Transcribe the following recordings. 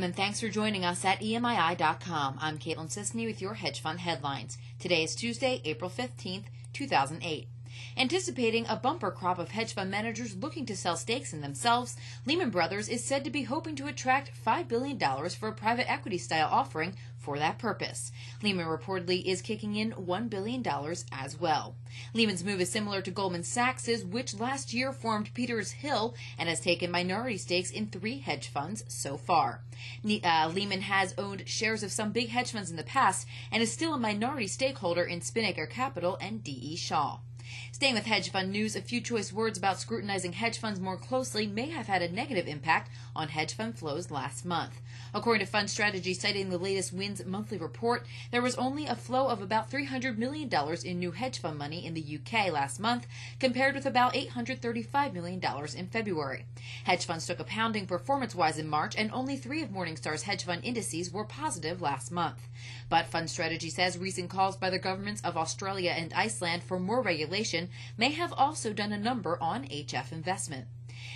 Welcome and thanks for joining us at EMII.com. I'm Caitlin Sisney with your hedge fund headlines. Today is Tuesday, April 15th, 2008. Anticipating a bumper crop of hedge fund managers looking to sell stakes in themselves, Lehman Brothers is said to be hoping to attract $5 billion for a private equity-style offering for that purpose. Lehman reportedly is kicking in $1 billion as well. Lehman's move is similar to Goldman Sachs's, which last year formed Peters Hill and has taken minority stakes in 3 hedge funds so far. Lehman has owned shares of some big hedge funds in the past and is still a minority stakeholder in Spinnaker Capital and D.E. Shaw. Staying with hedge fund news, a few choice words about scrutinizing hedge funds more closely may have had a negative impact on hedge fund flows last month. According to Fund Strategy, citing the latest Wins monthly report, there was only a flow of about $300 million in new hedge fund money in the UK last month, compared with about $835 million in February. Hedge funds took a pounding performance-wise in March, and only 3 of Morningstar's hedge fund indices were positive last month. But Fund Strategy says recent calls by the governments of Australia and Iceland for more regulation may have also done a number on HF investment.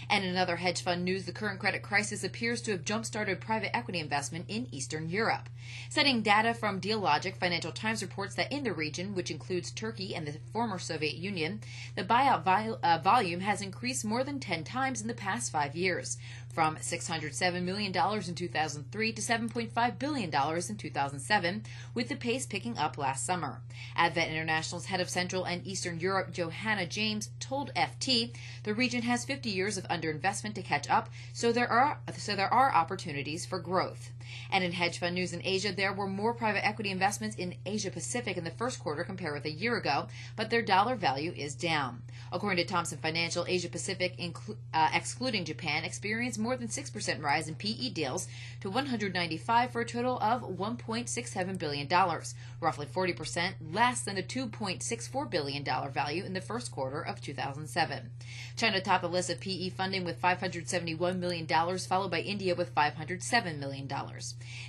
And in other hedge fund news, the current credit crisis appears to have jump-started private equity investment in Eastern Europe. Citing data from Dealogic, Financial Times reports that in the region, which includes Turkey and the former Soviet Union, the buyout volume has increased more than 10 times in the past 5 years, from $607 million in 2003 to $7.5 billion in 2007, with the pace picking up last summer. Advent International's head of Central and Eastern Europe, Johanna James, told FT the region has 50 years of underinvestment to catch up, so there are opportunities for growth. And in hedge fund news in Asia, there were more private equity investments in Asia Pacific in the first quarter compared with a year ago, but their dollar value is down. According to Thomson Financial, Asia Pacific, excluding Japan, experienced more than 6% rise in PE deals to 195 for a total of $1.67 billion, roughly 40% less than the $2.64 billion value in the first quarter of 2007. China topped the list of PE funding with $571 million, followed by India with $507 million.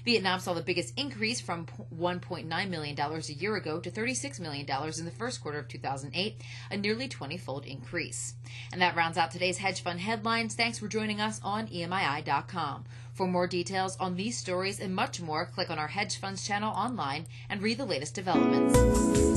Vietnam saw the biggest increase from $1.9 million a year ago to $36 million in the first quarter of 2008, a nearly 20-fold increase. And that rounds out today's hedge fund headlines. Thanks for joining us on EMII.com. For more details on these stories and much more, click on our hedge funds channel online and read the latest developments.